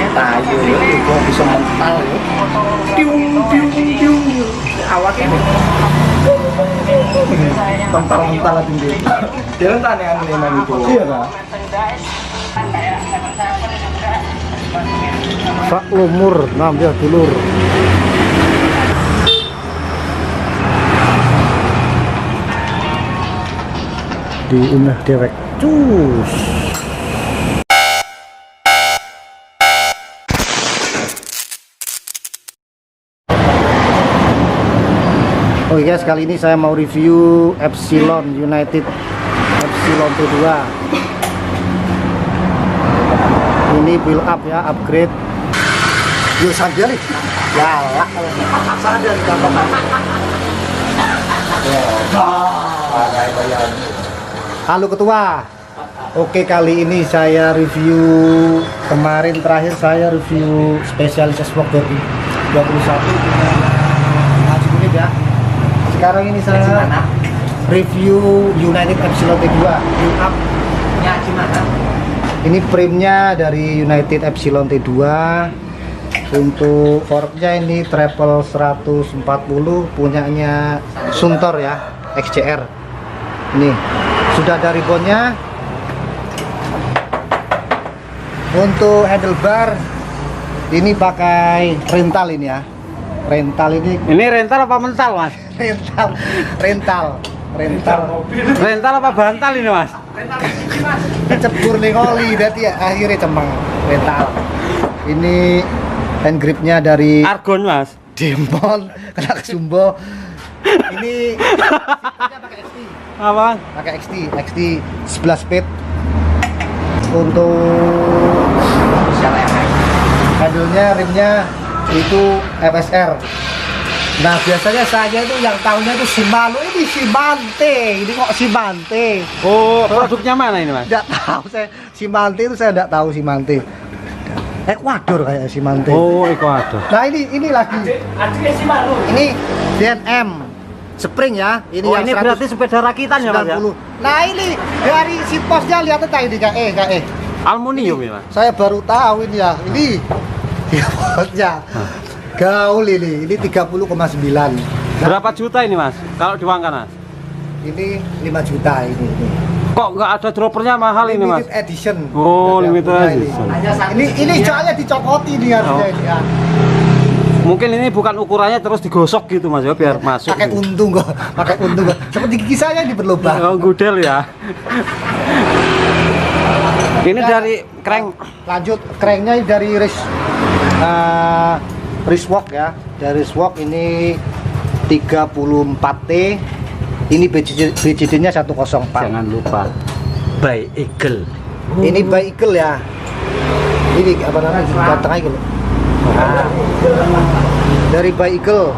Tayo itu bisa mental ya. Tiung. Awaknya mental tinggi. Jangan tanya aneh itu. Iya kan? Sak lumur ngambil dulur. Diunah dewek cus. Oke guys, kali ini saya mau review Epsilon United Epsilon T2. Ini build up ya, upgrade. Yuk sambil nih. Galak kalau sadar di kantor. Halo ketua. Oke, kali ini saya review, kemarin terakhir saya review spesialis Xbox 21 punya Haji Unit ya. Sekarang ini saya review United Epsilon T2 build up. Ini frame-nya dari United Epsilon T2. Untuk forknya ini treble 140 punyanya Suntor ya, XCR. Ini sudah ada ribbonnya. Untuk handlebar ini pakai rental ini ya. Rental ini. Ini rental apa mental, Mas? Rental. Rental apa bantal ini, Mas? Kecebur nih oli, berarti ya akhirnya cemeng. Rental. Ini hand gripnya dari Argon, Mas. Demon, kena kesumbo. Ini pakai XT. Apa? Pakai XT 11 speed. Untuk handle-nya, rimnya itu FSR. Nah, biasanya saya itu yang tahunya itu Shimano, ini Shimante. Ini kok Shimante. Oh, produknya mana ini, Mas? Enggak tahu saya. Shimante itu saya enggak tahu Shimante. Ekuador kayak Shimante. Oh, Ekuador. Nah, ini lagi. Ini DNM spring ya. Ini Oh, yang ini berarti sepeda rakitan ya, Mas ya? Nah, ini dari si posnya lihat aja ini kayak Aluminium ya, Mas? Saya baru tahu ini ya. Ini ya posnya. Gaul ini 30,9. Nah, Berapa juta ini, Mas? Kalau diuangkan, Mas? ini 5 juta ini. Kok nggak ada droppernya mahal ini, Mas? Limited edition. Oh, Dari limited punya edition. Ini soalnya dicopoti nih harusnya Oh. ini ya. Mungkin ini bukan ukurannya terus digosok gitu, Mas ya, biar masuk. Pakai gitu. untung kok. Pakai untung kok. Seperti gigi saya ini berlubang. Oh, gudel ya. Ini dari crank. Lanjut, cranknya dari Wristwalk ya. Dari Wristwalk ini 34T. Ini BCD-nya 104. Jangan lupa by Eagle. Ini by Eagle ya. Ini apa namanya? Ganteng aja loh. Nah, dari by Eagle.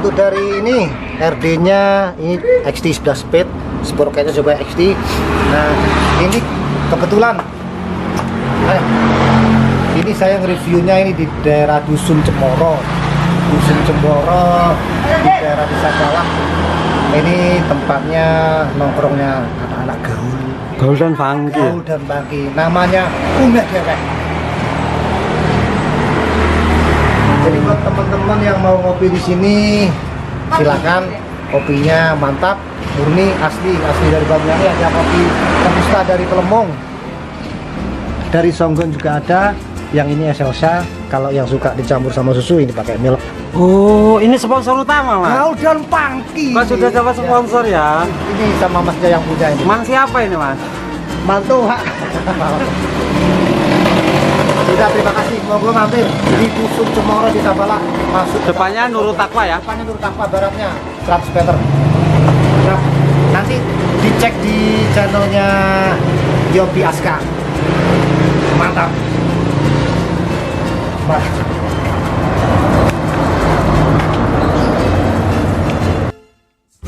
Untuk dari ini RD-nya ini XT 11 speed, sportnya juga XT. Nah, ini kebetulan ini saya nge-reviewnya ini di daerah Dusun Cemoro di daerah Desa Bawah. Ini tempatnya nongkrongnya anak-anak Gaul dan funky. namanya Unah Dewek. Jadi buat teman-teman yang mau ngopi di sini silakan, kopinya mantap, murni asli dari Banyuwangi. Ada kopi robusta dari Kelemong, dari Songgon juga ada. Yang ini Excelsa. Kalau yang suka dicampur sama susu ini pakai milk. Oh, ini sponsor utama, Mas. Gaul dan Pangki. Mas sudah dapat sponsor ya? Ini sama Masnya yang punya ini. Man siapa ini, Mas? Mantu, Pak. Sudah, terima kasih. Monggo mampir di Dusun Cemoro di Sabala. Masuk Depannya Nurul Taqwa ya? Depannya Nurul Taqwa, baratnya 100 meter. Nah, nanti dicek di channelnya Yobi Aska. Mantap. Mas.